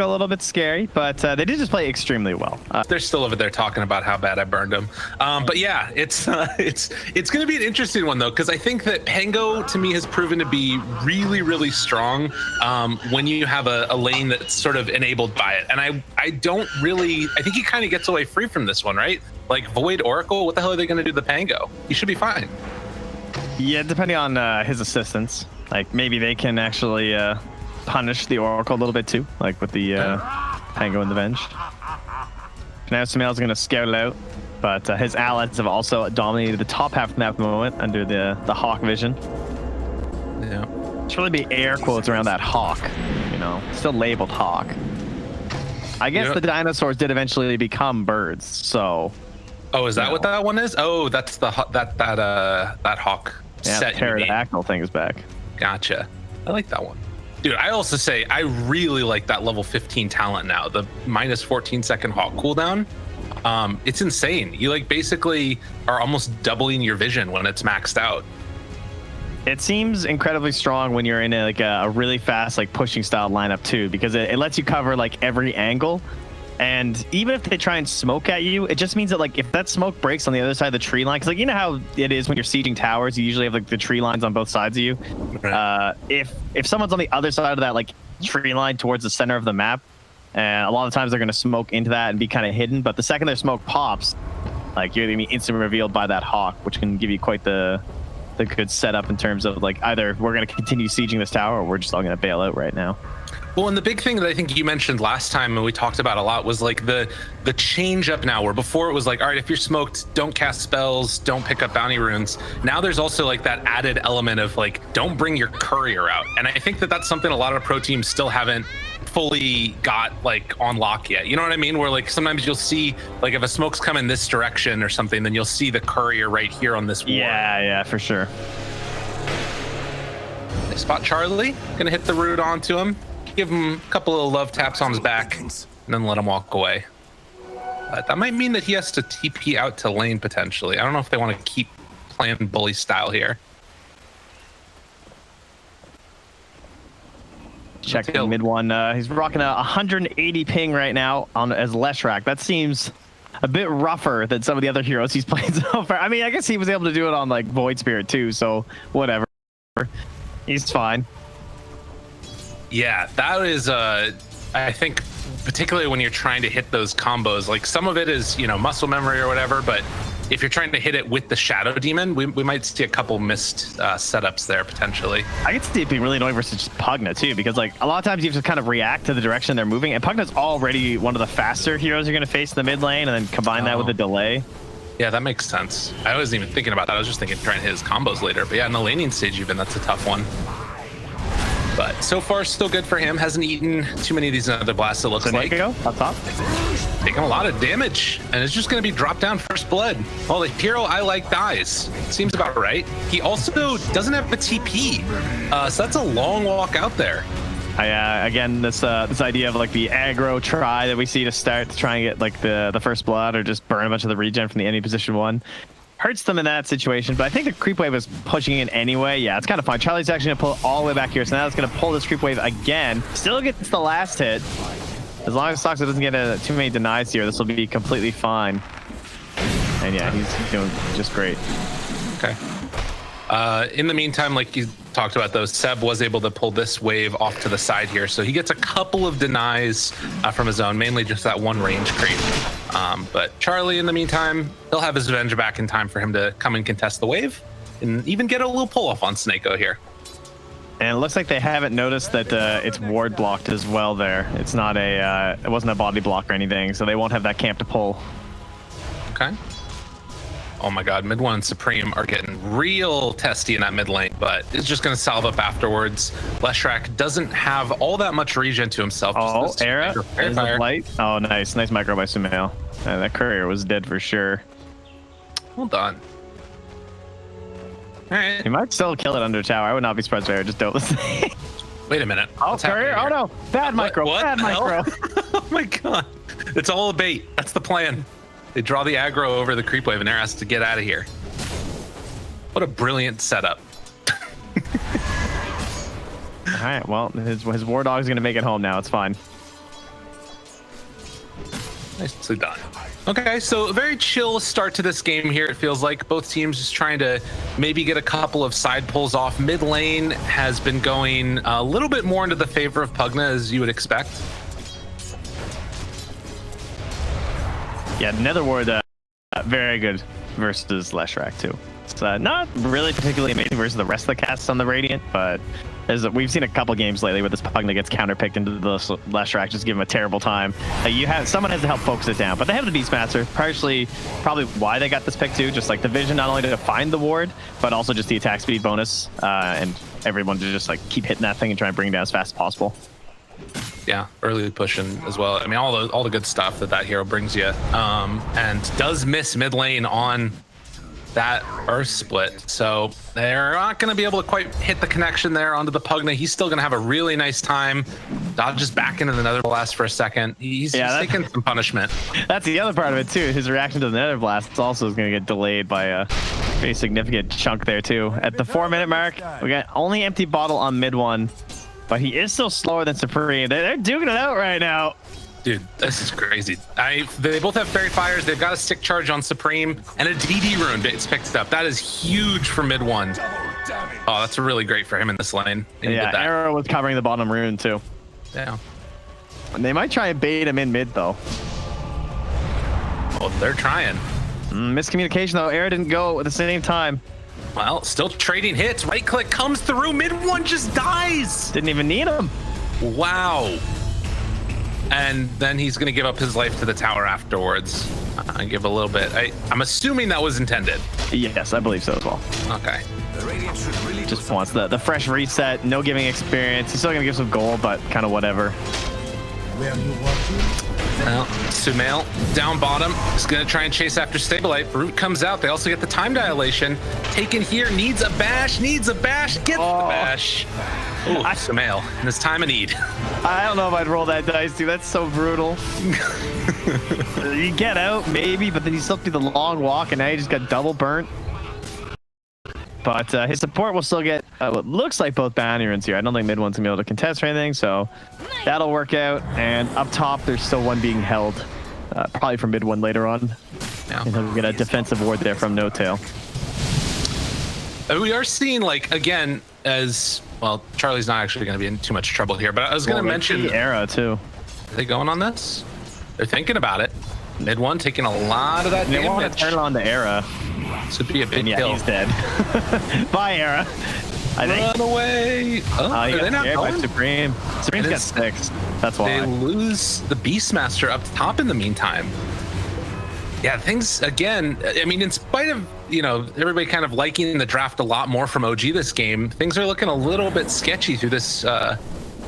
a little bit scary, but they did just play extremely well. They're still over there talking about how bad I burned them. But yeah, it's going to be an interesting one though, because I think that Pango to me has proven to be really, really strong when you have a lane that's sort of enabled by it. And I think he kind of gets away free from this one, right? Like Void Oracle, what the hell are they going to do to the Pango? He should be fine. Yeah, depending on his assistants, like maybe they can actually punish the Oracle a little bit too, like with the Pango and the Venge. Now Sumail's going to scout it out, but his allies have also dominated the top half of the map at the moment under the Hawk vision. Yeah. It's really be air quotes around that Hawk, you know, still labeled Hawk. I guess the dinosaurs did eventually become birds, so. Oh, is that what that one is? Oh, that's the that Hawk set. Yeah, the pterodactyl thing is back. Gotcha. I like that one. Dude, I also say I really like that level 15 talent now. The minus 14-second Hawk cooldown. It's insane. You like basically are almost doubling your vision when it's maxed out. It seems incredibly strong when you're in a really fast like pushing style lineup too, because it lets you cover like every angle. And even if they try and smoke at you, it just means that like if that smoke breaks on the other side of the tree line, because like you know how it is when you're sieging towers, you usually have like the tree lines on both sides of you. Right. If someone's on the other side of that like tree line towards the center of the map, and a lot of times they're going to smoke into that and be kind of hidden. But the second their smoke pops, like you're going to be instantly revealed by that Hawk, which can give you quite the good setup in terms of like either we're going to continue sieging this tower or we're just all going to bail out right now. Well, and the big thing that I think you mentioned last time and we talked about a lot was like the change up now, where before it was like, all right, if you're smoked, don't cast spells, don't pick up bounty runes. Now there's also like that added element of like, don't bring your courier out. And I think that that's something a lot of pro teams still haven't fully got like on lock yet. You know what I mean? Where like sometimes you'll see like if a smoke's coming this direction or something, then you'll see the courier right here on this wall. Yeah, for sure. They spot Charlie, gonna hit the root onto him. Give him a couple of love taps on his back and then let him walk away. That might mean that he has to TP out to lane potentially. I don't know if they want to keep playing bully style here. Checking mid one. He's rocking a 180 ping right now on as Leshrac. That seems a bit rougher than some of the other heroes he's played so far. I mean, I guess he was able to do it on like Void Spirit too, so whatever. He's fine. Yeah, that is I think particularly when you're trying to hit those combos, like some of it is, you know, muscle memory or whatever, but if you're trying to hit it with the Shadow Demon, we might see a couple missed setups there potentially. I can see it being really annoying versus Pugna too, because like a lot of times you have to kind of react to the direction they're moving, and Pugna's already one of the faster heroes you're going to face in the mid lane, and then combine that with a delay. Yeah, that makes sense. I wasn't even thinking about that. I was just thinking trying to hit his combos later, but yeah, in the laning stage even, that's a tough one. But so far, still good for him. Hasn't eaten too many of these other blasts, it looks like. Go up top. Taking a lot of damage, and it's just going to be dropped down first blood. Well, the hero I like dies. Seems about right. He also doesn't have a TP, so that's a long walk out there. Again, this idea of like the aggro try that we see to start to try and get like the first blood or just burn a bunch of the regen from the enemy position one. Hurts them in that situation, but I think the creep wave is pushing in anyway. Yeah, it's kind of fun. Charlie's actually gonna pull it all the way back here, so now it's gonna pull this creep wave again. Still gets the last hit. As long as Soxa doesn't get too many denies here, this will be completely fine. And yeah, he's doing just great. Okay. In the meantime, like you talked about, though, Seb was able to pull this wave off to the side here, so he gets a couple of denies from his own, mainly just that one range creep. But Charlie, in the meantime, he'll have his revenge back in time for him to come and contest the wave and even get a little pull off on Snako here. And it looks like they haven't noticed that it's ward blocked as well there. It's not it wasn't a body block or anything, so they won't have that camp to pull. Okay. Oh my god, mid one and Supreme are getting real testy in that mid lane, but it's just going to salve up afterwards. Leshrac doesn't have all that much regen to himself. Oh, Era is light. Oh, nice micro by Sumail. That courier was dead for sure. Well done. All right. He might still kill it under tower. I would not be surprised if Era just dealt this thing. Wait a minute. Oh, courier. Oh no, bad micro. What? Bad micro. Oh my god. It's all a bait. That's the plan. They draw the aggro over the creep wave and Era has to get out of here. What a brilliant setup. All right, well, his war dog's gonna make it home now. It's fine. Nicely done. Okay, so a very chill start to this game here. It feels like both teams just trying to maybe get a couple of side pulls off. Mid lane has been going a little bit more into the favor of Pugna, as you would expect. Yeah, Netherward, very good versus Leshrac too. It's not really particularly amazing versus the rest of the casts on the Radiant, but we've seen a couple games lately where this Pugna gets counterpicked into the Leshrac, just give him a terrible time. Someone has to help focus it down, but they have the Beastmaster, partially probably why they got this pick too, just like the vision not only to find the ward, but also just the attack speed bonus, and everyone to just like keep hitting that thing and try and bring it down as fast as possible. Yeah, early pushing as well. I mean, all the good stuff that hero brings you, and does miss mid lane on that Earth split, so they're not going to be able to quite hit the connection there onto the Pugna. He's still going to have a really nice time. Dodges back into the Nether Blast for a second. He's taking some punishment. That's the other part of it too. His reaction to the Nether Blast also is going to get delayed by a pretty significant chunk there too. At the 4-minute mark, we got only empty bottle on mid one, but he is still slower than Supreme. They're duking it out right now. Dude, this is crazy. They both have Fairy Fires. They've got a stick charge on Supreme and a DD rune. It's picked up. That is huge for mid one. Oh, that's really great for him in this lane. Yeah, Arrow was covering the bottom rune too. Yeah. And they might try and bait him in mid though. Oh, they're trying. Miscommunication though. Arrow didn't go at the same time. Well, still trading hits. Right click comes through. Mid one just dies. Didn't even need him. Wow. And then he's going to give up his life to the tower afterwards. Give a little bit. I'm assuming that was intended. Yes, I believe so as well. Okay. Just wants the fresh reset, no giving experience. He's still going to give some gold, but kind of whatever. Well, Sumail down bottom is going to try and chase after Stabolite. Root comes out. They also get the time dilation. Taken here, needs a bash, gets the bash. Ooh, Sumail, in his time of need. I don't know if I'd roll that dice, dude. That's so brutal. You get out, maybe, but then you still do the long walk, and now you just got double burnt. But his support will still get what looks like both bounty runes here. I don't think mid one's gonna be able to contest or anything, so that'll work out. And up top, there's still one being held, probably from mid one later on. Yeah. And he'll get a defensive ward there from No Tail. We are seeing, like, again, as well, Charlie's not actually going to be in too much trouble here, but I was going to mention the Era too. Are they going on this? They're thinking about it. Mid one taking a lot of that damage. They want to turn on the Era. This would be a big kill. He's dead. Bye, Era. I think. Run away. Oh, are they not going? Supreme. Supreme's got 6. That's why. They lose the Beastmaster up top in the meantime. Yeah, things, again, I mean, in spite of, everybody kind of liking the draft a lot more from OG this game, things are looking a little bit sketchy through this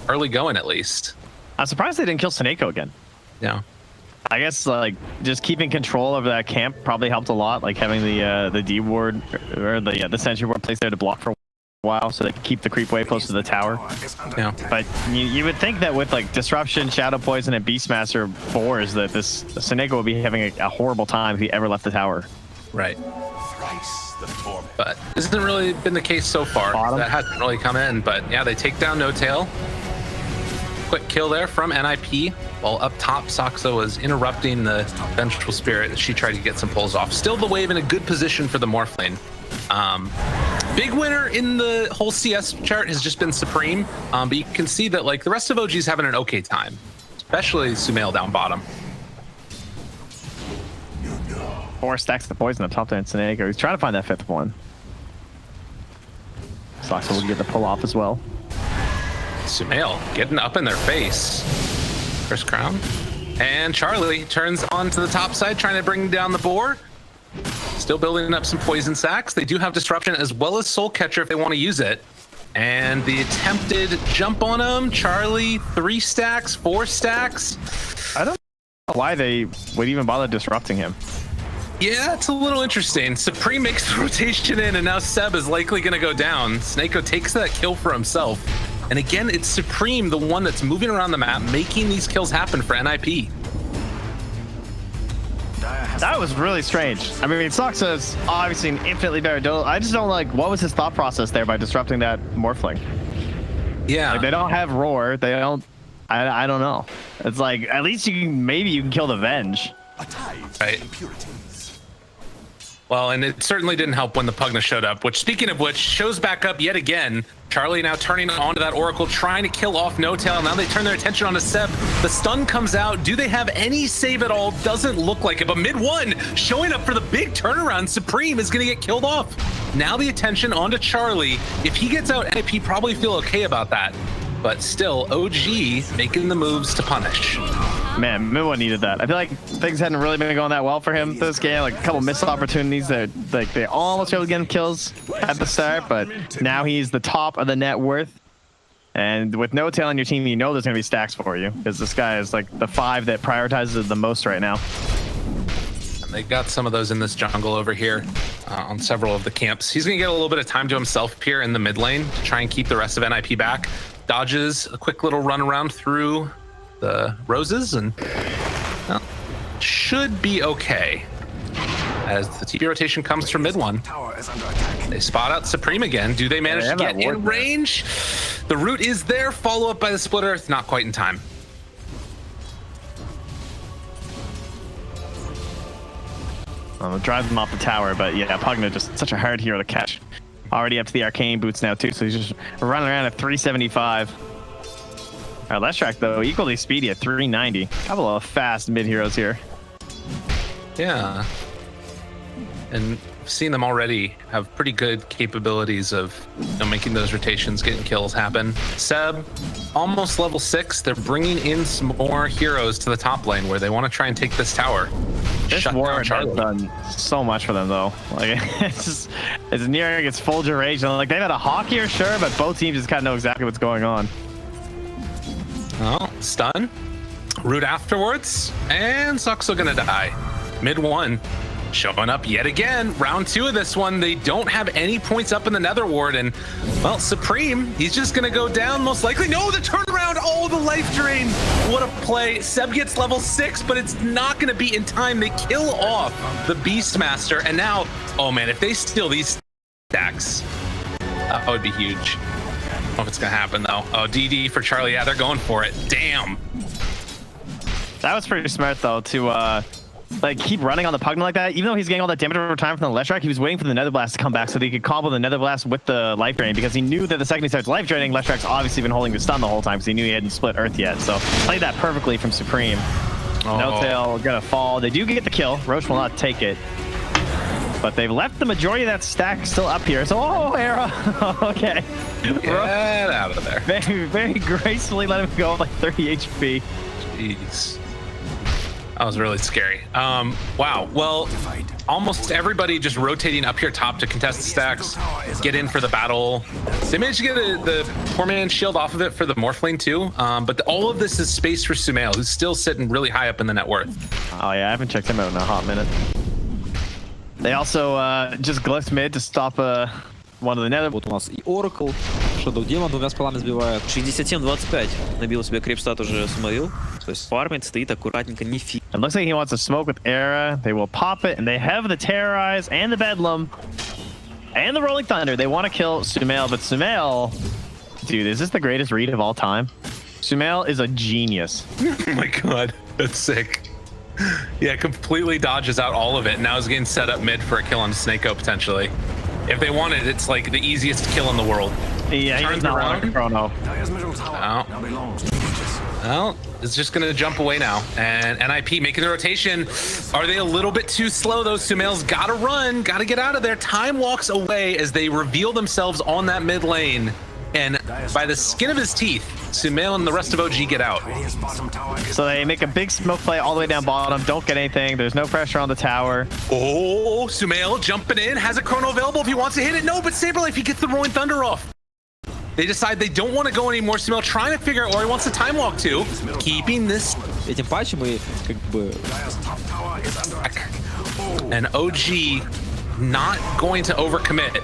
early going, at least. I'm surprised they didn't kill Seneko again. Yeah. I guess, like, just keeping control over that camp probably helped a lot, like having the D ward, or the sentry ward placed there to block for a while so they could keep the creep wave close to the tower. Yeah. But you would think that with, like, Disruption, Shadow Poison, and Beastmaster 4s, that this Seneko would be having a horrible time if he ever left the tower. Right. But this hasn't really been the case so far. Bottom. That hasn't really come in, but yeah, they take down No Tail. Quick kill there from NIP. While up top, Saksa was interrupting the Vengeful Spirit as she tried to get some pulls off. Still the wave in a good position for the Morph lane. Big winner in the whole CS chart has just been Supreme, but you can see that, like, the rest of OG's having an okay time, especially Sumail down bottom. 4 stacks of poison up top there in Seneko. He's trying to find that 5th one. Saksa will get the pull off as well. Sumail getting up in their face. First crown. And Charlie turns onto the top side, trying to bring down the boar. Still building up some poison sacks. They do have disruption as well as soul catcher if they want to use it. And the attempted jump on him. Charlie, 3 stacks, 4 stacks. I don't know why they would even bother disrupting him. Yeah, it's a little interesting. Supreme makes the rotation in, and now Seb is likely going to go down. Snako takes that kill for himself. And again, it's Supreme, the one that's moving around the map, making these kills happen for NIP. That was really strange. I mean, Saksa's obviously an infinitely better Dota. I just don't like, what was his thought process there by disrupting that Morphling? Yeah. Like, they don't have Roar. They don't I don't know. It's like at least maybe you can kill the Venge. Right. Well, and it certainly didn't help when the Pugna showed up, which, speaking of which, shows back up yet again. Charlie now turning onto that Oracle, trying to kill off No-Tail. Now they turn their attention onto Seb. The stun comes out. Do they have any save at all? Doesn't look like it, but mid-1, showing up for the big turnaround. Supreme is going to get killed off. Now the attention onto Charlie. If he gets out, NIP probably feel okay about that. But still, OG making the moves to punish. Man, mid-1 needed that. I feel like things hadn't really been going that well for him this game. Like a couple missed opportunities that like they almost were able to get him kills at the start, but now he's the top of the net worth. And with No-Tail on your team, you know there's going to be stacks for you because this guy is like the 5 that prioritizes it the most right now. And they got some of those in this jungle over here on several of the camps. He's going to get a little bit of time to himself here in the mid lane to try and keep the rest of NIP back. Dodges a quick little run around through the roses and well, should be okay as the TP rotation comes from mid-1. They spot out Supreme again. Do they manage to get in range? The root is there, follow up by the splitter. It's not quite in time. Well, it drives him off the tower, but yeah, Pugna just such a hard hero to catch. Already up to the arcane boots now too, so he's just running around at 375. All right, Leshrac though equally speedy at 390. Couple of fast mid heroes here. Yeah, and seeing them already have pretty good capabilities of making those rotations, getting kills happen. Seb, almost level 6. They're bringing in some more heroes to the top lane where they want to try and take this tower. This ward has done so much for them though. Like it's nearing its full duration. Like they've had a hawk here, sure, but both teams just kind of know exactly what's going on. Oh, stun, root afterwards, and Saxo gonna die. Mid-1 showing up yet again. Round 2 of this one. They don't have any points up in the Nether Ward, and well, Supreme, he's just gonna go down most likely. No, the turnaround. Oh, the life drain. What a play. Seb gets level 6, but it's not gonna be in time. They kill off the Beastmaster, and now, oh man, if they steal these stacks, that would be huge. I don't know if it's gonna happen though. Oh, DD for Charlie. Yeah, they're going for it. Damn. That was pretty smart though to like keep running on the Pugna like that. Even though he's getting all that damage over time from the Leshrac, he was waiting for the Nether Blast to come back so that he could combo the Nether Blast with the life drain, because he knew that the second he starts life draining, Leshrac's obviously been holding the stun the whole time because he knew he hadn't split Earth yet. So played that perfectly from Supreme. Oh. No-Tail gonna fall. They do get the kill. Roche will not take it. But they've left the majority of that stack still up here. So, oh, Era. Okay. Get out of there. Very, very gracefully let him go with like 30 HP. Jeez. That was really scary. Wow. Well, almost everybody just rotating up here top to contest the stacks, get in for the battle. They managed to get the poor man's shield off of it for the Morph lane too. But all of this is space for Sumail, who's still sitting really high up in the net worth. Oh yeah, I haven't checked him out in a hot minute. They also just glyphed mid to stop one of the Nether. Вот у нас и Oracle, Shadow Demon двумя спалами сбивает. 67-25. Набил себе крипстат уже Смоил. То есть фармит, стоит аккуратненько, не фи. It looks like he wants to smoke with Era. They will pop it, and they have the Terrorize and the Bedlam and the Rolling Thunder. They want to kill Sumail, but Sumail, dude, is this the greatest read of all time? Sumail is a genius. Oh my god, that's sick. Yeah, completely dodges out all of it. Now is getting set up mid for a kill on Snakeo potentially. If they want it, it's like the easiest kill in the world. Yeah, he does not want a chrono. Well, it's just gonna jump away now. And NIP making the rotation. Are they a little bit too slow though? Sumail's gotta run, gotta get out of there. Time walks away as they reveal themselves on that mid lane. And by the skin of his teeth, Sumail and the rest of OG get out. So they make a big smoke play all the way down bottom, don't get anything. There's no pressure on the tower. Oh, Sumail jumping in, has a chrono available if he wants to hit it. No, but Saberlife, he gets the Rolling Thunder off. They decide they don't want to go anymore. Sumail trying to figure out where he wants to time walk to, keeping this. Этим патчем и как бы... And OG not going to overcommit.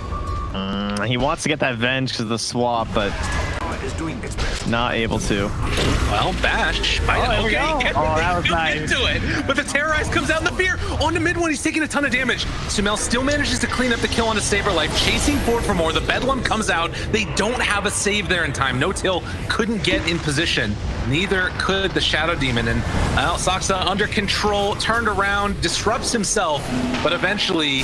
He wants to get that Venge because of the swap, but not able to. Well, Bash. Okay, that was nice. Into it. But the Terrorize comes out in the fear. On the mid one, he's taking a ton of damage. Sumail still manages to clean up the kill on a Saberlife, chasing forward for more. The Bedlam comes out. They don't have a save there in time. No-Tail couldn't get in position. Neither could the Shadow Demon. And Saksa under control, turned around, disrupts himself, but eventually,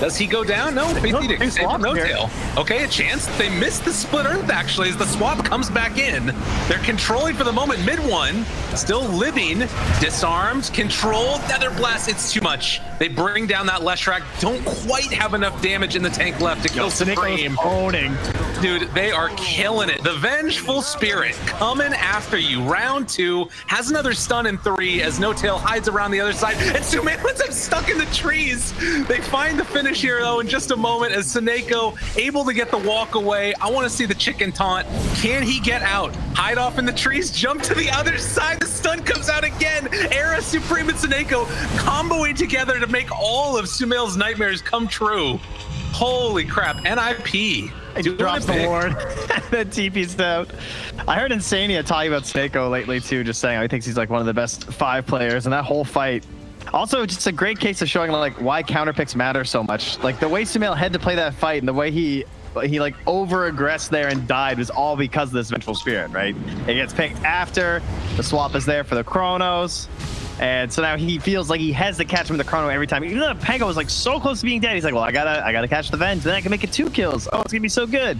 does he go down? No, Faith Edict, save him, no tail. Okay, a chance. They missed the split earth actually as the swap comes back in. They're controlling for the moment. Mid one, still living, disarmed, controlled, Nether Blast, it's too much. They bring down that Leshrac, don't quite have enough damage in the tank left to kill Supreme. Owning. Dude, they are killing it. The Vengeful Spirit coming after you. Round 2, has another stun in 3 as No Tail hides around the other side. And Sumail's stuck in the trees. They find the finish here though in just a moment as Seneko able to get the walk away. I want to see the chicken taunt. Can he get out? Hide off in the trees, jump to the other side. The stun comes out again. Era, Supreme, and Seneko comboing together to make all of Sumail's nightmares come true. Holy crap, NIP. He drops the ward, then TP's out. I heard Insania talking about Seneko lately too, just saying he thinks he's like one of the best 5 players, and that whole fight. Also, just a great case of showing like why counter picks matter so much. Like the way Sumail had to play that fight and the way he like over-aggressed there and died was all because of this Vengeful Spirit, right? It gets picked after, the swap is there for the Chronos, and so now he feels like he has to catch him with the Chrono every time. Even though Pango was like so close to being dead, he's like, well, I gotta catch the Venge, then I can make it 2 kills. Oh, it's gonna be so good.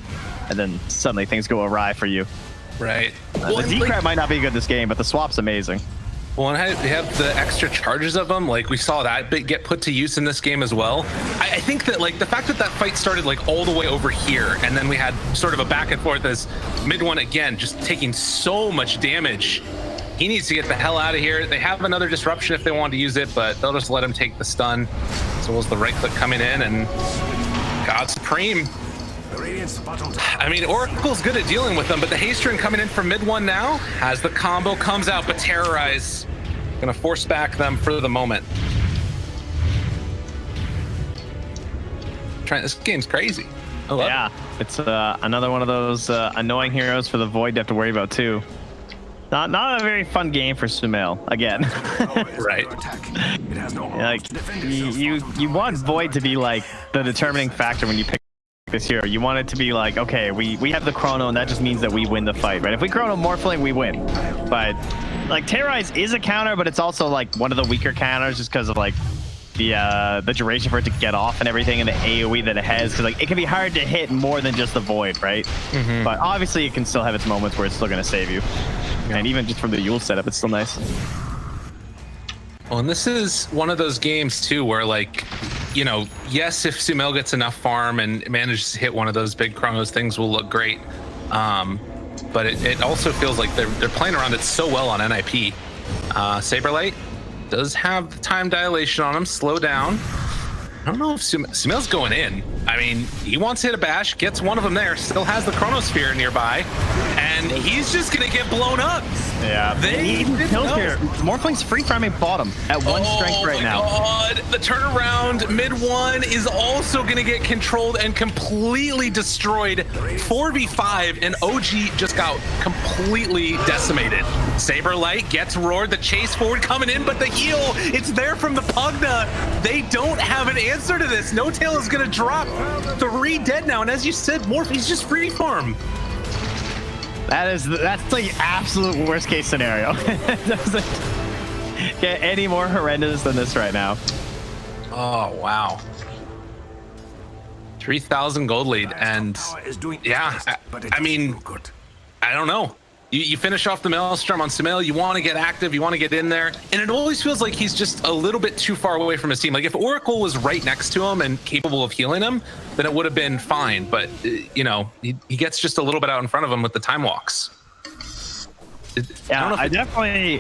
And then suddenly things go awry for you. Right. The D-Crab might not be good this game, but the swap's amazing. Well, and they have the extra charges of them. Like we saw that bit get put to use in this game as well. I think that like the fact that that fight started like all the way over here, and then we had sort of a back and forth as mid one again, just taking so much damage. He needs to get the hell out of here. They have another disruption if they want to use it, but they'll just let him take the stun. So was the right click coming in, and God Supreme. I mean, Oracle's good at dealing with them, but the Hasterin coming in from mid one now as the combo comes out, but Terrorize gonna force back them for the moment. This game's crazy. Yeah, it's another one of those annoying heroes for the Void to have to worry about too. Not a very fun game for Sumail again. Right. Like you want Void to be like the determining factor when you pick this hero. You want it to be like, okay, we have the Chrono, and that just means that we win the fight, right? If we Chrono Morphling, we win. But like Terrorize is a counter, but it's also like one of the weaker counters just because of like the duration for it to get off and everything, and the AoE that it has, because like it can be hard to hit more than just the Void, right? But obviously it can still have its moments where it's still going to save you. And even just from the Yule setup, it's still nice. Well, and this is one of those games too where like, you know, yes, if Sumail gets enough farm and manages to hit one of those big Chronos, things will look great. But it also feels like they're playing around it so well on NIP. Saberlight does have the time dilation on him, slow down. I don't know if Sumail's going in. I mean, he wants to hit a bash, gets one of them there, still has the Chronosphere nearby, and he's just gonna get blown up. Yeah, they kills here. Morphling's free farming bottom at 1 strength right now. Oh my god, the turnaround mid one is also gonna get controlled and completely destroyed. 4v5, and OG just got completely decimated. Saberlight gets roared, the chase forward coming in, but the heal, it's there from the Pugna. They don't have an answer to this. No Tail is gonna drop. 3 dead now, and as you said, Morphe's just free farm. That's like absolute worst case scenario. It doesn't get any more horrendous than this right now. Oh wow. 3,000 gold lead, and yeah, I mean, I don't know. You finish off the Maelstrom on Sumail, you want to get active, you want to get in there, and it always feels like he's just a little bit too far away from his team. Like if Oracle was right next to him and capable of healing him, then it would have been fine, but you know, he gets just a little bit out in front of him with the time walks. Yeah,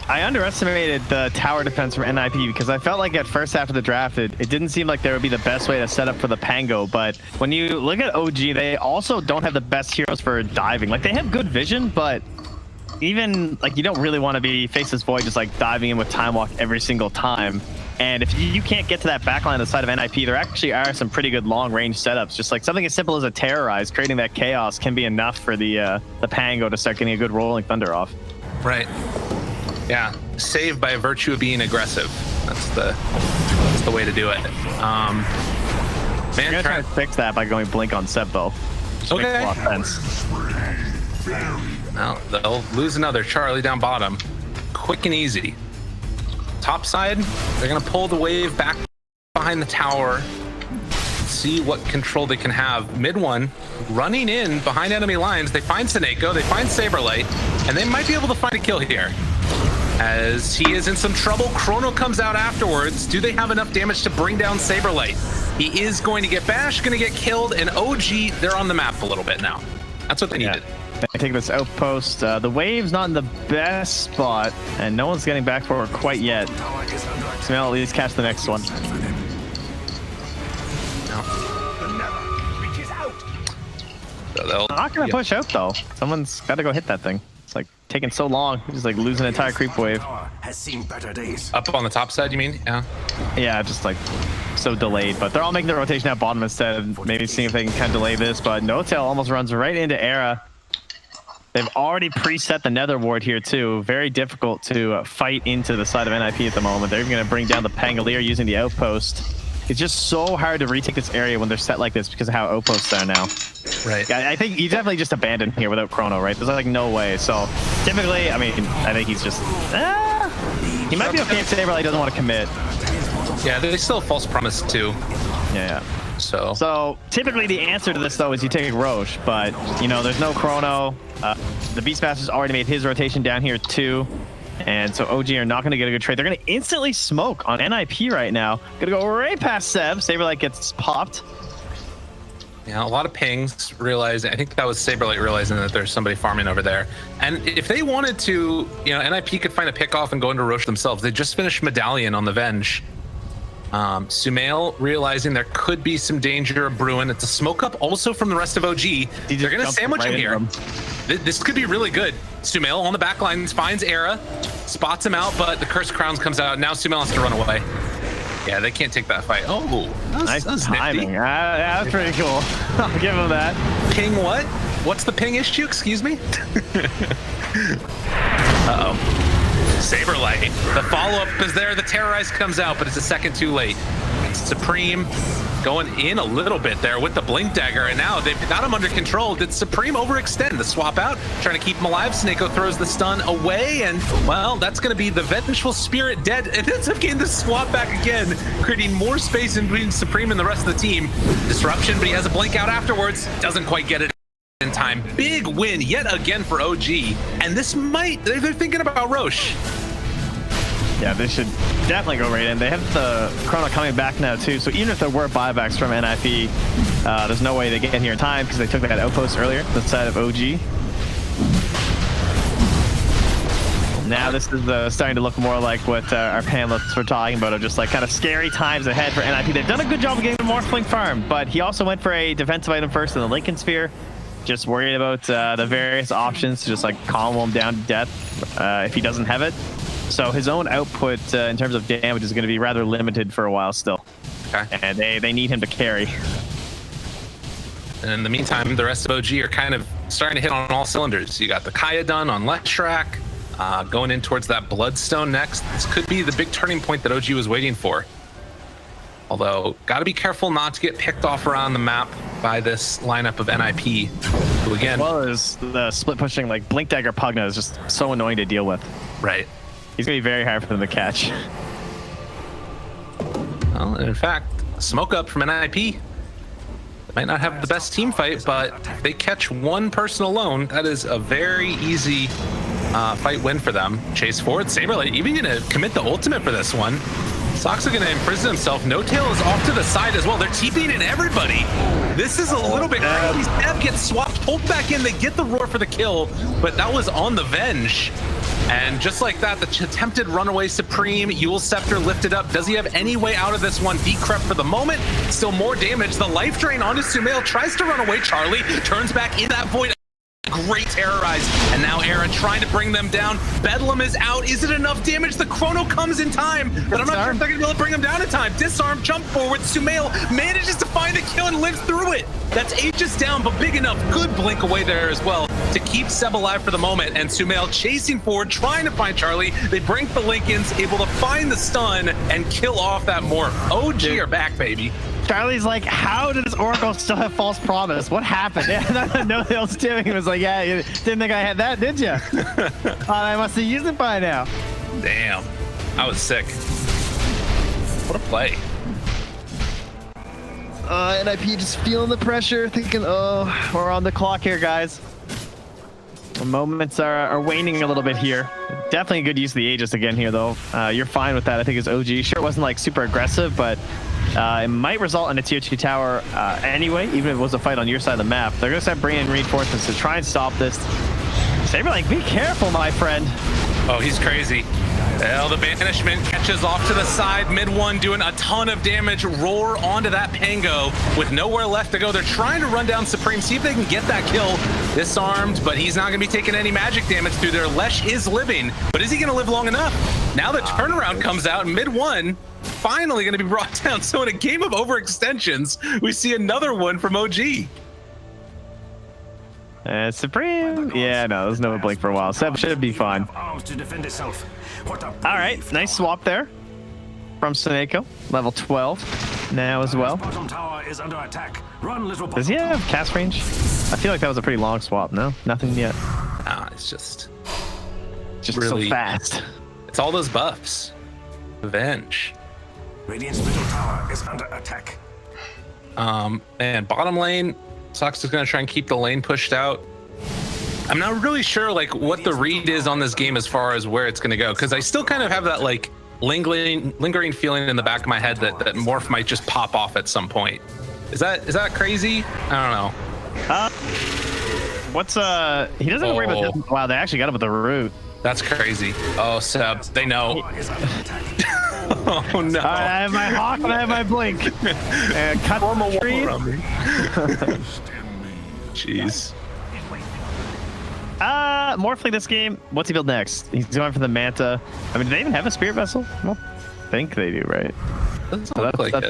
I underestimated the tower defense from NIP because I felt like at first after the draft, it didn't seem like there would be the best way to set up for the Pango. But when you look at OG, they also don't have the best heroes for diving. Like they have good vision, but even like you don't really want to be face this Void just like diving in with time walk every single time. And if you can't get to that backline on the side of NIP, there actually are some pretty good long range setups. Just like something as simple as a Terrorize, creating that chaos can be enough for the Pango to start getting a good rolling thunder off. Right. Yeah. Save by virtue of being aggressive. That's the way to do it. Man, I'm gonna try to fix that by going blink on Seb though. Just okay. makes a lot of sense. Well, they'll lose another. Charlie down bottom. Quick and easy. Top side, they're going to pull the wave back behind the tower. See what control they can have. Mid one, running in behind enemy lines. They find Seneko, they find Saberlight, and they might be able to find a kill here. As he is in some trouble, Chrono comes out afterwards. Do they have enough damage to bring down Saberlight? He is going to get bashed, going to get killed, and OG, they're on the map a little bit now. That's what they needed. They take this outpost. The wave's not in the best spot, and no one's getting back for it quite yet. So they'll at least catch the next one. So they're not gonna push out though. Someone's got to go hit that thing. It's like taking so long. Just like losing an entire creep wave. Has seen better days. Up on the top side, you mean? Yeah. Yeah, just like so delayed. But they're all making the rotation at bottom instead. Maybe seeing if they can kind of delay this. But No Tail almost runs right into Era. They've already preset the Nether Ward here too. Very difficult to fight into the side of NIP at the moment. They're even going to bring down the Pangolier using the outpost. It's just so hard to retake this area when they're set like this because of how outposts are now. Right. I think he's definitely just abandoned here without Chrono, right? There's like no way. So typically, I mean, I think he's just... he might be okay if Saberlight doesn't want to commit. Yeah, they still have false promise too. Yeah. So typically the answer to this though is you take Roche, but you know there's no Chrono. The Beastmaster's already made his rotation down here too, and so OG are not going to get a good trade. They're going to instantly smoke on NIP right now. Going to go right past Seb. Saberlight gets popped. Yeah, a lot of pings. Realizing, I think that was Saberlight realizing that there's somebody farming over there. And if they wanted to, you know, NIP could find a pick off and go into Roche themselves. They just finished Medallion on the Venge. Sumail realizing there could be some danger brewing. It's a smoke up also from the rest of OG. They're going to sandwich him here. This could be really good. Sumail on the back lines finds Era, spots him out, but the Cursed Crowns comes out. Now Sumail has to run away. Yeah, they can't take that fight. Oh, nice timing. That's pretty cool. I'll give him that. Ping what? What's the ping issue? Excuse me? Uh-oh. Saberlight. The follow-up is there. The Terrorize comes out, but it's a second too late. Supreme going in a little bit there with the Blink Dagger, and now they've got him under control. Did Supreme overextend the swap out? Trying to keep him alive. Snako throws the stun away, and, well, that's going to be the Vengeful Spirit dead. And ends up getting the swap back again, creating more space in between Supreme and the rest of the team. Disruption, but he has a blink out afterwards. Doesn't quite get it in time. Big win yet again for OG, and this might, they're thinking about Roche. Yeah, they should definitely go right in. They have the Chrono coming back now too, so even if there were buybacks from NIP, there's no way they get here in time because they took that outpost earlier, the side of OG. Now this is starting to look more like what our panelists were talking about, of just like kind of scary times ahead for NIP. They've done a good job of getting the Morphling farm, but he also went for a defensive item first in the Lincoln Sphere. Just worried about the various options to just like calm him down to death if he doesn't have it. So his own output in terms of damage is going to be rather limited for a while still. Okay. And they need him to carry. And in the meantime, the rest of OG are kind of starting to hit on all cylinders. You got the Kaya done on Leshrac, going in towards that Bloodstone next. This could be the big turning point that OG was waiting for. Although, got to be careful not to get picked off around the map by this lineup of NIP, who again... As well as the split pushing, like Blink Dagger Pugna is just so annoying to deal with. Right. He's going to be very hard for them to catch. Well, in fact, smoke up from NIP. They might not have the best team fight, but if they catch one person alone, that is a very easy fight win for them. Chase forward, Saberlight even going to commit the ultimate for this one. Sox are going to imprison himself. No Tail is off to the side as well. They're TPing in everybody. This is a little bit crazy. Dev gets swapped, pulled back in. They get the roar for the kill, but that was on the Venge. And just like that, the attempted runaway Supreme, Yule Scepter lifted up. Does he have any way out of this one? Decrep for the moment. Still more damage. The life drain onto Sumail. Tries to run away. Charlie turns back in that void. Great Terrorize. And now Era trying to bring them down. Bedlam is out. Is it enough damage? The Chrono comes in time, but I'm not sure if they're going to be able to bring him down in time. Disarm, jump forward. Sumail manages to find the kill and lives through it. That's Aegis down, but big enough. Good blink away there as well to keep Seb alive for the moment. And Sumail chasing forward, trying to find Charlie. They brink the Lincolns, able to find the stun and kill off that morph. OG are back, baby. Charlie's like, how did this Oracle still have false promise? What happened? Yeah, no one else doing. He was like, yeah, you didn't think I had that, did you? I must have used it by now. Damn. I was sick. What a play. NIP just feeling the pressure, thinking, oh, we're on the clock here, guys. The moments are waning a little bit here. Definitely good use of the Aegis again here, though. You're fine with that, I think, as OG. Sure, it wasn't like super aggressive, but it might result in a tier 2 tower anyway, even if it was a fight on your side of the map. They're going to start bringing in reinforcements to try and stop this. Saber, like, be careful, my friend. Oh, he's crazy. Well, the banishment catches off to the side. Mid one doing a ton of damage. Roar onto that Pango with nowhere left to go. They're trying to run down Supreme, see if they can get that kill. Disarmed, but he's not going to be taking any magic damage through there. Lesh is living, but is he going to live long enough? Now the turnaround comes out. Mid one finally going to be brought down. So in a game of overextensions, we see another one from OG. Supreme? Yeah, no, there's no blink for a while. Seb should be fine. All right, nice swap there from Seneko. Level 12 now as well. Does he have cast range? I feel like that was a pretty long swap. No, nothing yet. Nah, it's just really so fast. It's all those buffs. Revenge. Radiant's middle tower is under attack. And bottom lane, Sox is going to try and keep the lane pushed out. I'm not really sure like what the read is on this game as far as where it's going to go, because I still kind of have that like lingering feeling in the back of my head that Morph might just pop off at some point. Is that crazy? I don't know. What's he doesn't worry about this. Wow, they actually got him with the root. That's crazy. Oh, Seb, they know. Oh no! I have my hawk and I have my blink. And cut the tree. Jeez. Morphling this game. What's he build next? He's going for the Manta. I mean, do they even have a Spirit Vessel? I don't think they do, right? That's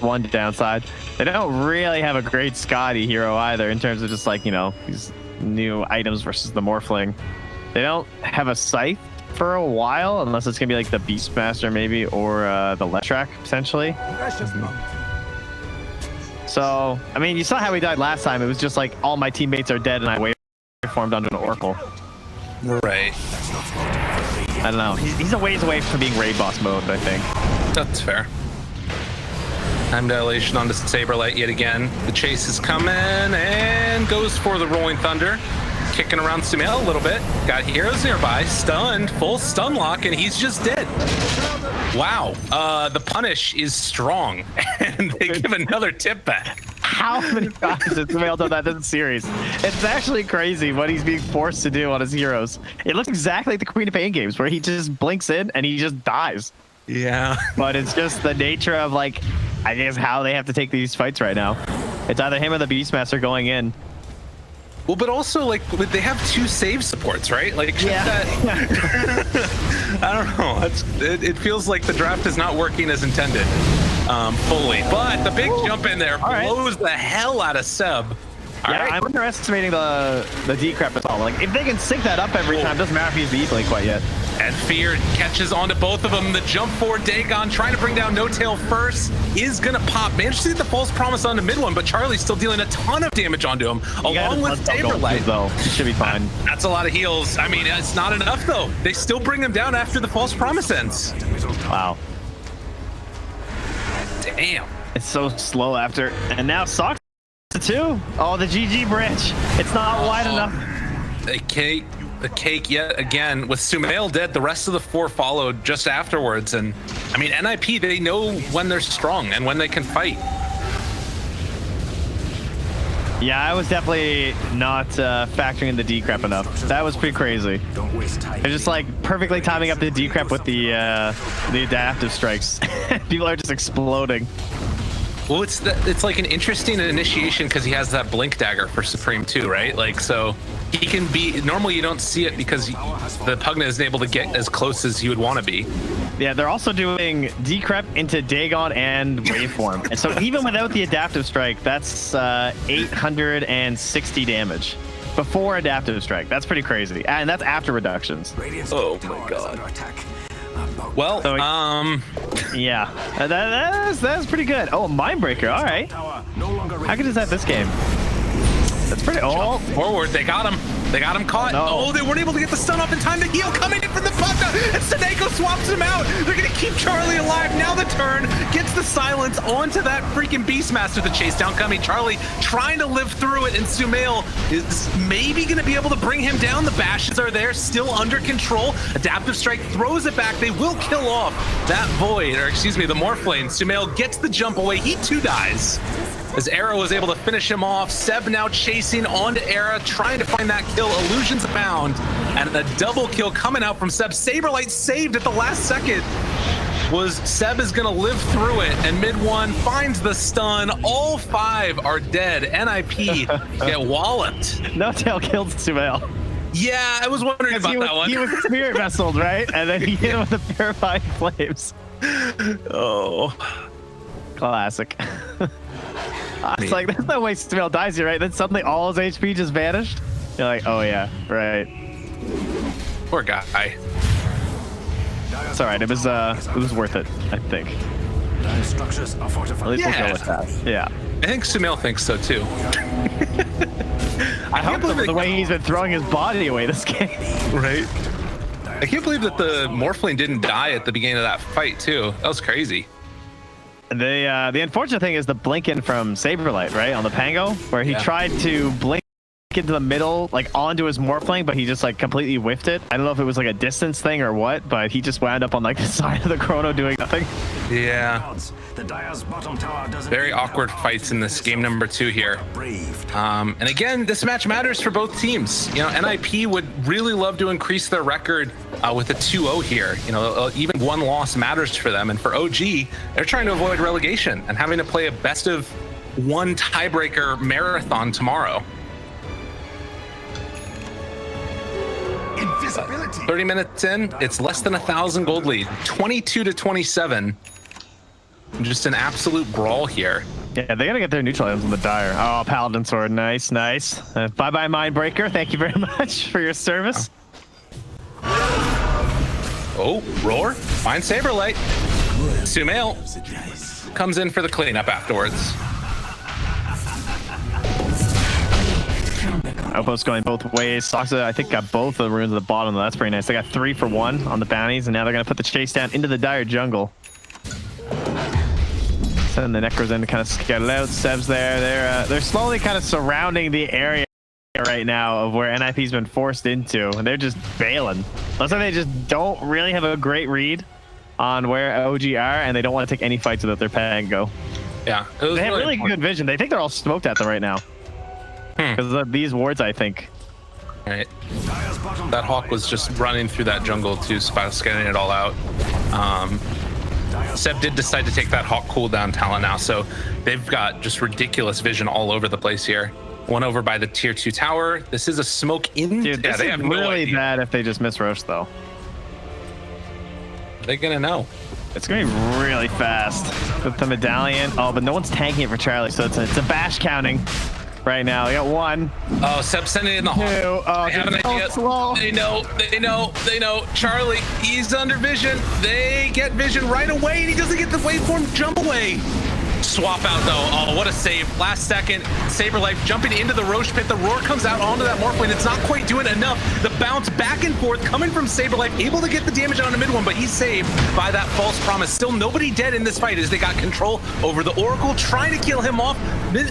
one downside. They don't really have a great Scotty hero either in terms of just like, you know, these new items versus the Morphling. They don't have a Scythe for a while, unless it's gonna be like the Beastmaster maybe, or the Leshrac potentially. So, I mean, you saw how he died last time. It was just like all my teammates are dead and I waveformed onto an Oracle. Right. I don't know. He's a ways away from being raid boss mode, I think. That's fair. Time dilation onto Saberlight yet again. The chase is coming and goes for the Rolling Thunder. Kicking around Sumail a little bit. Got heroes nearby. Stunned. Full stun lock, and he's just dead. Wow. The punish is strong, and they give another tip back. How many times has Sumail done that this series? It's actually crazy what he's being forced to do on his heroes. It looks exactly like the Queen of Pain games, where he just blinks in and he just dies. Yeah. But it's just the nature of, like, I guess how they have to take these fights right now. It's either him or the Beastmaster going in. Well, but also, like, they have 2 save supports, right? Like, yeah. I don't know. It feels like the draft is not working as intended fully. But the big jump in there blows the hell out of Seb. I'm underestimating the decrep as well. Like, if they can sync that up every time, doesn't matter if he's the E-Blink quite yet. And Fear catches onto both of them. The jump forward, Dagon trying to bring down No Tail first is gonna pop. Managed to get the false promise onto mid one, but Charlie's still dealing a ton of damage onto him, along with Saberlight. Though he should be fine. That's a lot of heals. I mean, it's not enough though. They still bring him down after the false promise ends. Wow. Damn. It's so slow after, and now Sox too. Oh, the GG bridge. It's not wide enough. The cake yet again. With Sumail dead, the rest of the 4 followed just afterwards. And I mean, NIP, they know when they're strong and when they can fight. Yeah, I was definitely not factoring in the decrep enough. That was pretty crazy. They're just like perfectly timing up the decrep with the adaptive strikes. People are just exploding. Well, it's like an interesting initiation because he has that blink dagger for Supreme too, right? Like, so he can be, normally you don't see it because the Pugna isn't able to get as close as he would want to be. Yeah, they're also doing decrep into Dagon and waveform. And so even without the adaptive strike, that's 860 damage before adaptive strike. That's pretty crazy. And that's after reductions. Oh my god. Well, So yeah, that's pretty good. Oh, Mindbreaker. All right. Tower no longer How good is that this game? That's pretty. Oh, forward, they got him. They got him caught. No. Oh, they weren't able to get the stun off in time. The heal coming in from the Pushka, and Seneko swaps him out. They're gonna keep Charlie alive. Now the turn gets the silence onto that freaking Beastmaster. The chase down coming. Charlie trying to live through it, and Sumail is maybe gonna be able to bring him down. The bashes are there, still under control. Adaptive Strike throws it back. They will kill off that Void, or excuse me, the Morphlane. Sumail gets the jump away. He too dies. As Era was able to finish him off. Seb now chasing onto Era, trying to find that kill. Illusions abound, and a double kill coming out from Seb. Saberlight saved at the last second. Was Seb is gonna live through it, and mid one finds the stun. All 5 are dead. NIP get walloped. No tail killed Sumail. Yeah, I was wondering about that one. He was spirit vesseled, right? And then he hit him with the purifying flames. Oh, Classic. It's like, there's no way Sumail dies here, right? Then suddenly all his HP just vanished. You're like, oh yeah, right. poor guy. It's all right. It was worth it, I think. Dire structures are fortified. At least we'll Yeah. go with that. Yeah. I think Sumail thinks so too. I hope believe the way he's been throwing his body away this game. Right. I can't believe that the Morphling didn't die at the beginning of that fight too. That was crazy. The unfortunate thing is the blinking from Saberlight, right, on the Pango, where he tried to blink into the middle, like onto his Morphling, but he just like completely whiffed it. I don't know if it was like a distance thing or what, but he just wound up on like the side of the Chrono doing nothing. Yeah. The Dire's bottom tower doesn't Very awkward fights in this game number 2 here. braved. And again, this match matters for both teams. You know, NIP would really love to increase their record with a 2-0 here. You know, even one loss matters for them. And for OG, they're trying to avoid relegation and having to play a best of 1 tiebreaker marathon tomorrow. Invisibility. 30 minutes in, it's less than 1,000 gold lead, 22-27. Just an absolute brawl here. Yeah, they gotta get their neutral items on the Dire. Oh, Paladin Sword, nice, nice. Bye-bye, Mindbreaker. Thank you very much for your service. Oh, Roar, finds Saberlight. Sumail comes in for the cleanup afterwards. Outpost going both ways. Soxa, I think, got both of the runes at the bottom. That's pretty nice. They got 3 for 1 on the bounties, and now they're gonna put the chase down into the Dire jungle. Send the Necros in to kind of scout it out. Seb's there. They're slowly kind of surrounding the area right now of where NIP's been forced into, and they're just bailing. Looks like they just don't really have a great read on where OG are, and they don't want to take any fights without their Pango. Yeah, They have really good vision. They think they're all smoked at them right now because of these wards, I think. Right. That Hawk was just running through that jungle too, scanning it all out. Seb did decide to take that Hawk cooldown talent now, so they've got just ridiculous vision all over the place here. One over by the tier 2 tower. This is a smoke in. Dude, yeah, this they is have no really idea. bad if they just miss Roche, though. They're gonna know. It's gonna be really fast with the medallion. Oh, but no one's tanking it for Charlie, so it's a bash counting right now. They got 1. Oh, Seb sending in the Hawk. 2. Oh, They have an it's so idea. slow. They know. Charlie, he's under vision. They get vision right away, and he doesn't get the waveform jump away. Swap out though. Oh, what a save. Last second, Saberlight jumping into the Roche pit. The Roar comes out onto that Morphling. It's not quite doing enough. The bounce back and forth coming from Saberlight, able to get the damage on the mid one, but he's saved by that false promise. Still nobody dead in this fight as they got control over the Oracle, trying to kill him off.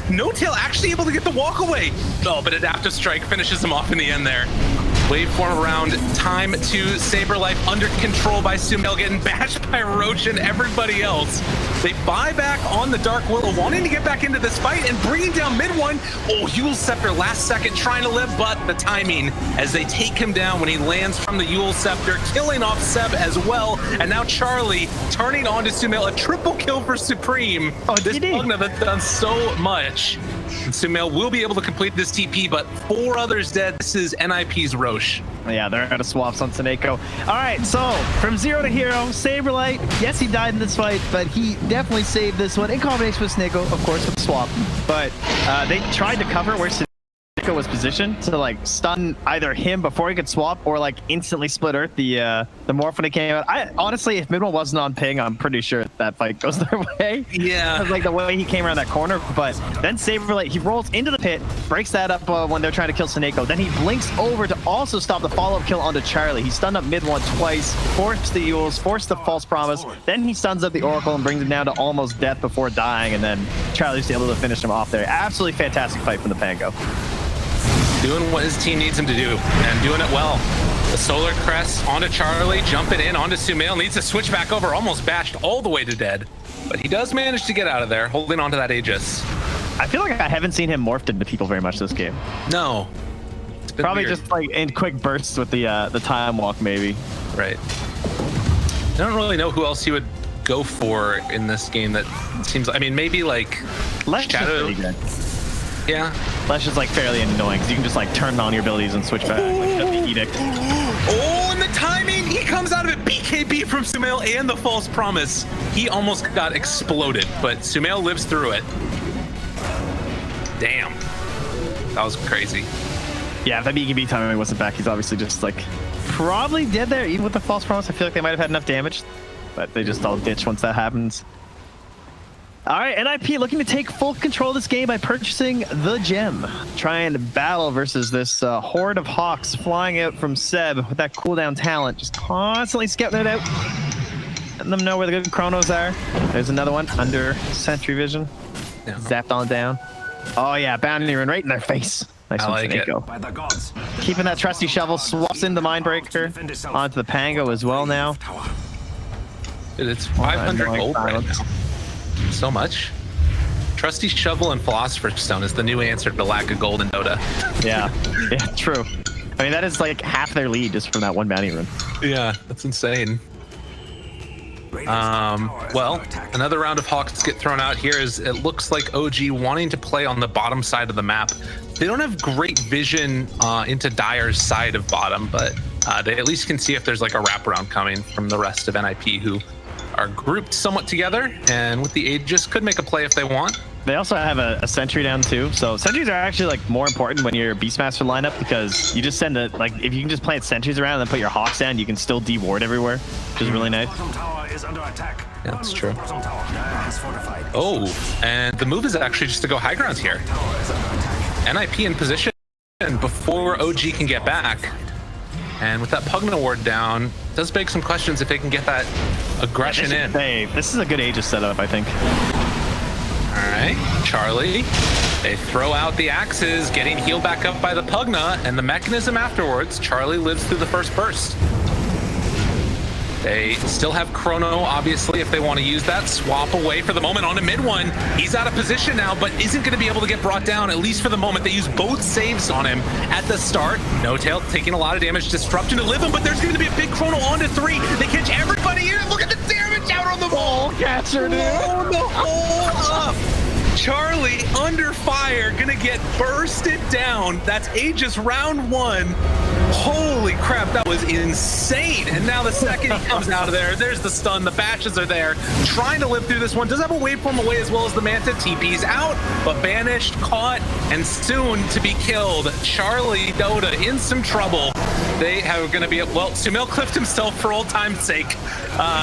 No Tail actually able to get the walk away. Oh, but Adaptive Strike finishes him off in the end there. Waveform around, time to Saberlight, under control by Sumail, getting bashed by Roche and everybody else. They buy back on the Dark Willow, wanting to get back into this fight and bringing down mid one. Oh, Yule Scepter last second trying to live, but the timing as they take him down when he lands from the Yule Scepter, killing off Seb as well. And now Charlie turning on to Sumail, a triple kill for Supreme. Oh, this GG. Pugna that's done so much. And Sumail will be able to complete this TP, but 4 others dead. This is NIP's Roche. Yeah, they're out of swaps on Seneko. All right, so from 0 to hero, Saberlight, yes, he died in this fight, but he definitely saved this one in combination with Seneko, of course, with the swap. But they tried to cover where Seneko Snako was positioned to like stun either him before he could swap or like instantly split Earth the morph when it came out. I honestly, if mid one wasn't on ping, I'm pretty sure that fight goes their way. Yeah. Like the way he came around that corner, but then Saberlight, he rolls into the pit, breaks that up when they're trying to kill Snako. Then he blinks over to also stop the follow-up kill onto Charlie. He stunned up mid one twice, forced the Yules, forced the false promise. Then he stuns up the Oracle and brings him down to almost death before dying, and then Charlie's able to finish him off there. Absolutely fantastic fight from the Pango. Doing what his team needs him to do, and doing it well. The Solar Crest onto Charlie, jumping in onto Sumail, needs to switch back over, almost bashed all the way to dead. But he does manage to get out of there, holding onto that Aegis. I feel like I haven't seen him morphed into people very much this game. No. It's been Probably weird. just like in quick bursts with the time walk, maybe. Right. I don't really know who else he would go for in this game that seems, I mean, maybe like Lesh is Shadow. pretty good. Yeah. Lesh is like fairly annoying because you can just like turn on your abilities and switch back. Like the Edict. Oh, and the timing! He comes out of it, BKB from Sumail and the false promise. He almost got exploded, but Sumail lives through it. Damn. That was crazy. Yeah, if that BKB timing wasn't back, he's obviously just like probably dead there, even with the false promise. I feel like they might have had enough damage, but they just all ditch once that happens. All right, NIP looking to take full control of this game by purchasing the gem. Try and battle versus this horde of Hawks flying out from Seb with that cooldown talent, just constantly scouting it out. Letting them know where the good chronos are. There's another one under sentry vision. No. Zapped on down. Oh yeah, boundary run right in their face. Nice I one, like it. Snako. By the gods. Keeping that trusty shovel, swaps in the Mindbreaker onto the Pango as well now. Tower. Dude, it's 500 annoying gold right silence. now. So much. Trusty Shovel and Philosopher's Stone is the new answer to the lack of gold in Dota. Yeah, yeah, true. I mean, that is like half their lead just from that one bounty run. Yeah, that's insane. Well, another round of Hawks get thrown out here as it looks like OG wanting to play on the bottom side of the map. They don't have great vision into Dire's side of bottom, but they at least can see if there's like a wraparound coming from the rest of NIP, who are grouped somewhat together, and with the Aegis could make a play if they want. They also have a sentry down too, so sentries are actually like more important when you're Beastmaster lineup because you just send a like if you can just plant sentries around and then put your Hawks down, you can still de-ward everywhere, which is really nice. Bottom tower is under attack. Yeah, that's Run with true. the bottom tower. Dire is fortified. Oh, and the move is actually just to go high grounds here. Tower is under attack. NIP in position before OG can get back. And with that Pugna ward down, it does beg some questions if they can get that aggression in. This is a good Aegis setup, I think. All right, Charlie. They throw out the axes, getting healed back up by the Pugna, and the mechanism afterwards. Charlie lives through the first burst. They still have Chrono, obviously, if they want to use that. Swap away for the moment onto mid one. He's out of position now, but isn't going to be able to get brought down, at least for the moment. They use both saves on him at the start. No Tail taking a lot of damage. Disruption to live him, but there's going to be a big Chrono onto 3. They catch everybody here. Look at the damage out on the ball. Catcher, dude. Blow the hole up. Charlie under fire, gonna get bursted down. That's Aegis round 1. Holy crap, that was insane. And now the second he comes out of there, there's the stun, the bashes are there, trying to live through this one. Does have a waveform away as well as the Manta. TP's out, but banished, caught, and soon to be killed. Charlie Dota in some trouble. They are gonna be, well, Sumail clipped himself for old time's sake.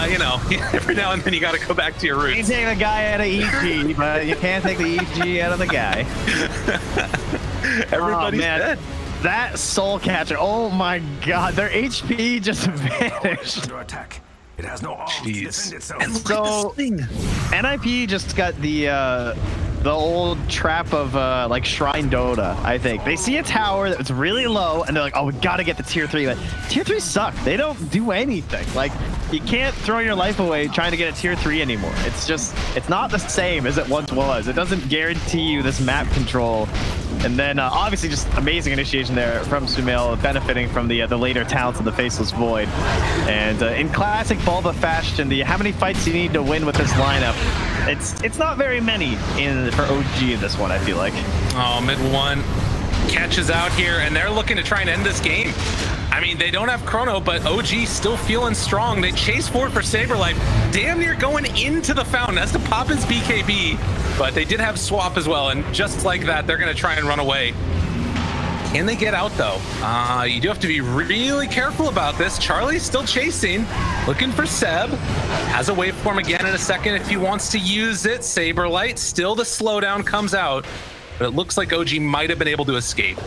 You know, every now and then you gotta go back to your You can roots. take the guy out of EG, but you can't take the EG out of the guy. Everybody's man. dead. That soul catcher, oh my god, their HP just vanished. Under attack. It has no arms to Jeez. defend itself. And look So- at this thing. NIP just got the old trap of like Shrine Dota, I think. They see a tower that's really low and they're like, oh, we gotta get to tier 3, but tier 3 suck. They don't do anything. Like, you can't throw your life away trying to get a tier 3 anymore. It's not the same as it once was. It doesn't guarantee you this map control. And then obviously just amazing initiation there from Sumail, benefiting from the later talents of the Faceless Void. And in classic Bulba fashion, how many fights you need to win with this lineup, it's not very many for OG in this one, I feel like. Oh, mid one catches out here, and they're looking to try and end this game. I mean, they don't have Chrono, but OG still feeling strong. They chase forward for Saberlife, damn near going into the fountain as to pop his BKB, but they did have swap as well, and just like that, they're going to try and run away. Can they get out though? You do have to be really careful about this. Charlie's still chasing, looking for Seb. Has a waveform again in a second if he wants to use it. Saberlight, still the slowdown comes out, but it looks like OG might have been able to escape.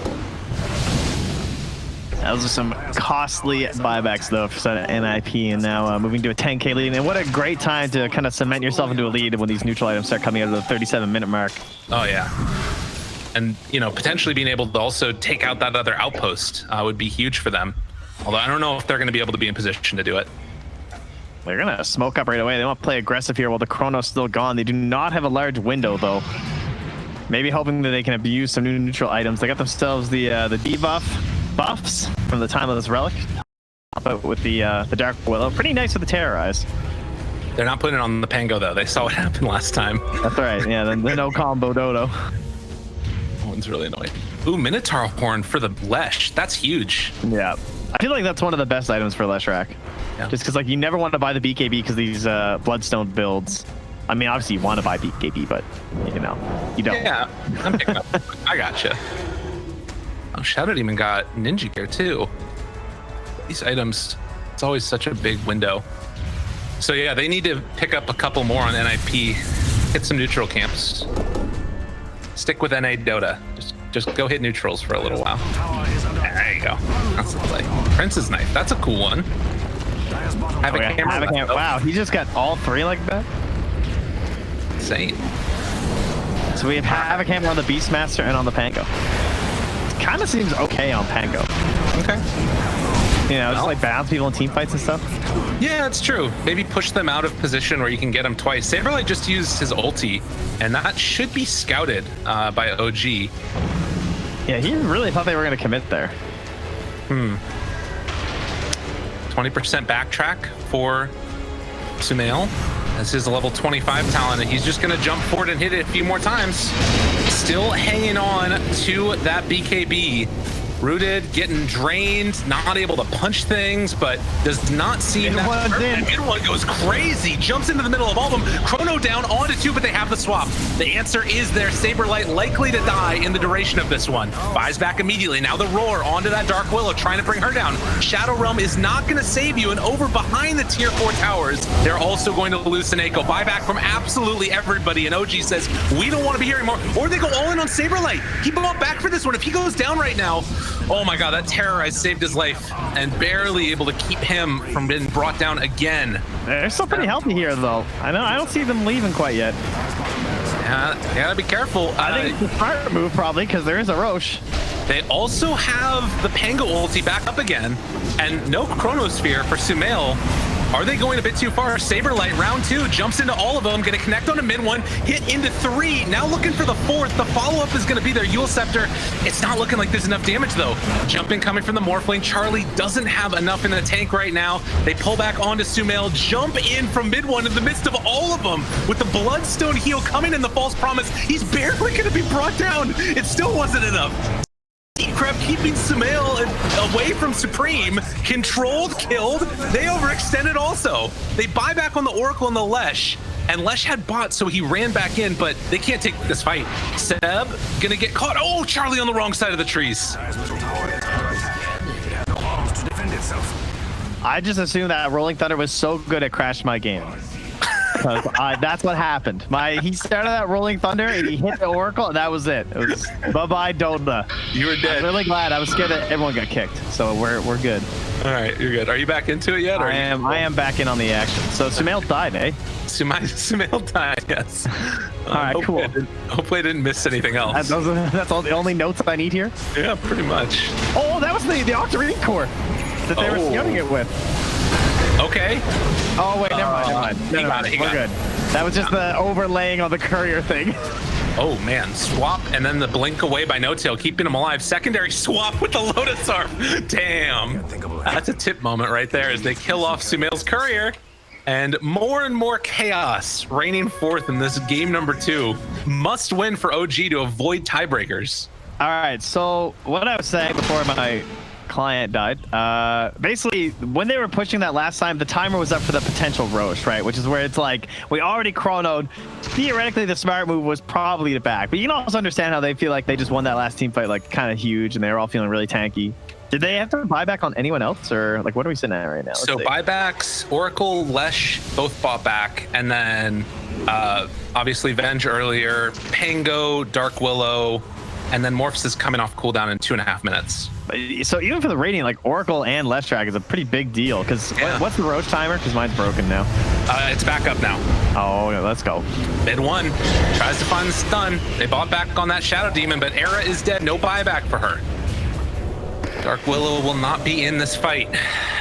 Those are some costly buybacks, though, for NIP, and now moving to a 10K lead. And what a great time to kind of cement yourself into a lead when these neutral items start coming out of the 37-minute mark. Oh, yeah. And, you know, potentially being able to also take out that other outpost would be huge for them. Although I don't know if they're going to be able to be in position to do it. They're going to smoke up right away. They want to play aggressive here while the Chrono's still gone. They do not have a large window, though. Maybe hoping that they can abuse some new neutral items. They got themselves the debuff buffs from the time of this relic, but with the Dark Willow, pretty nice with the Terrorize. They're not putting it on the Pango though. They saw what happened last time. That's right. Yeah, the no combo dodo. That one's really annoying. Ooh, Minotaur Horn for the Lesh. That's huge. Yeah, I feel like that's one of the best items for Leshrac. Yeah. Just because like you never want to buy the BKB because these Bloodstone builds. I mean, obviously you want to buy BKB, but you know, you don't. Yeah, I'm picking up. I gotcha. Oh, Shadow Demon got Ninja Gear too. These items, it's always such a big window. So yeah, they need to pick up a couple more on NIP, hit some neutral camps. Stick with NA Dota. Just go hit neutrals for a little while. There you go. That's like Prince's Knife. That's a cool one. Have a camera. Wow, he just got all three like that? Insane. So we have a camera on the Beastmaster and on the Pango. Kind of seems okay on Pango. Okay. You know, just like bounce people in team fights and stuff. Yeah, it's true. Maybe push them out of position where you can get them twice. Saberlight just used his ulti, and that should be scouted by OG. Yeah, he really thought they were going to commit there. 20% backtrack for Sumail. That's his level 25 talent, and he's just going to jump forward and hit it a few more times. Still hanging on to that BKB. Rooted, getting drained, not able to punch things, but does not seem that perfect. Mid-one goes crazy, jumps into the middle of all of them. Chrono down onto two, but they have the swap. The answer is there. Saberlight likely to die in the duration of this one. Buys back immediately. Now the Roar onto that Dark Willow, trying to bring her down. Shadow Realm is not going to save you, and over behind the tier 4 towers, they're also going to lose Seneko. Buyback from absolutely everybody, and OG says, we don't want to be here anymore. Or they go all in on Saberlight. He bought back for this one. If he goes down right now, oh my god, that Terrorize saved his life and barely able to keep him from being brought down again. They're still pretty healthy here, though. I don't see them leaving quite yet. Yeah, you gotta be careful. I think it's a smart move, probably, because there is a Roche. They also have the Pango ulti back up again, and no Chronosphere for Sumail. Are they going a bit too far? Saberlight, round 2, jumps into all of them, gonna connect on a mid one, hit into 3, now looking for the 4th. The follow-up is gonna be their Yule Scepter. It's not looking like there's enough damage though. Jumping coming from the Morphling. Charlie doesn't have enough in the tank right now. They pull back onto Sumail, jump in from mid one in the midst of all of them with the Bloodstone heal coming in the False Promise. He's barely gonna be brought down. It still wasn't enough. Crab keeping Sumail away from Supreme, controlled, killed. They overextended also. They buy back on the Oracle and the Lesh, and Lesh had bot, so he ran back in, but they can't take this fight. Seb gonna get caught. Oh, Charlie on the wrong side of the trees. I just assumed that Rolling Thunder was so good it crashed my game. That's what happened. He started that Rolling Thunder and he hit the Oracle, and that was it. It was bye-bye Dota. You were dead. I'm really glad. I was scared that everyone got kicked, so we're good. All right, you're good. Are you back into it yet? Or I am back in on the action. So Sumail died, eh? Sumail died, yes. All right, cool. Hopefully I didn't miss anything else. That's all the only notes I need here? Yeah, pretty much. Oh, that was the Octarine core that they were scouting it with. Okay. Oh, wait, never mind. We're good. That was just the overlaying on the courier thing. Oh, man. Swap and then the blink away by No-Tail, keeping him alive. Secondary swap with the Lotus Arm. Damn. That's a tip moment right there as they kill off Sumail's courier. And more chaos reigning forth in this game number 2. Must win for OG to avoid tiebreakers. All right, so what I was saying before my client died. Basically, when they were pushing that last time, the timer was up for the potential Roche, right? Which is where it's like, we already chronoed. Theoretically, the smart move was probably to back. But you can also understand how they feel like they just won that last team fight, like, kind of huge, and they were all feeling really tanky. Did they have to buy back on anyone else, or like what are we sitting at right now? So buybacks, Oracle, Lesh both bought back, and then obviously Venge earlier, Pango, Dark Willow, and then Morphs is coming off cooldown in 2.5 minutes. So even for the Radiant, like Oracle and Left Track is a pretty big deal, because what's the Roche timer? Because mine's broken now. It's back up now. Oh, okay, let's go. Mid one tries to find the stun. They bought back on that Shadow Demon, but Era is dead. No buyback for her. Dark Willow will not be in this fight,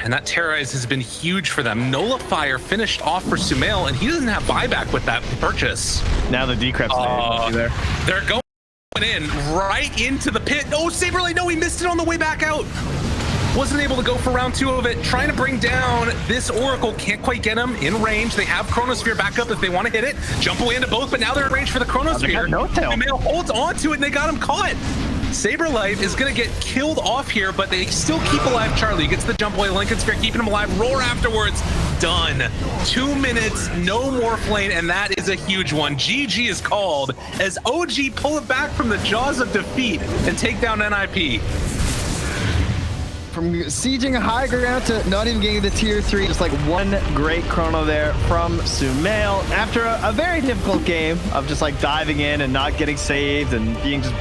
and that Terrorize has been huge for them. Nullifier finished off for Sumail, and he doesn't have buyback with that purchase. Now the Decrep's there. They're going in right into the pit. Oh, Saberlight, no, he missed it on the way back out. Wasn't able to go for round 2 of it. Trying to bring down this Oracle. Can't quite get him in range. They have Chronosphere back up if they want to hit it. Jump away into both, but now they're in range for the Chronosphere. Sumail holds on to it, and they got him caught. Saberlight is going to get killed off here, but they still keep alive Charlie. Gets the jump away, Lincoln Sphere keeping him alive. Roar afterwards. Done. 2 minutes, no more flame, and that is a huge one. GG is called as OG pull it back from the jaws of defeat and take down NIP. From sieging a high ground to not even getting the tier 3, just like one great chrono there from Sumail after a very difficult game of just like diving in and not getting saved and being just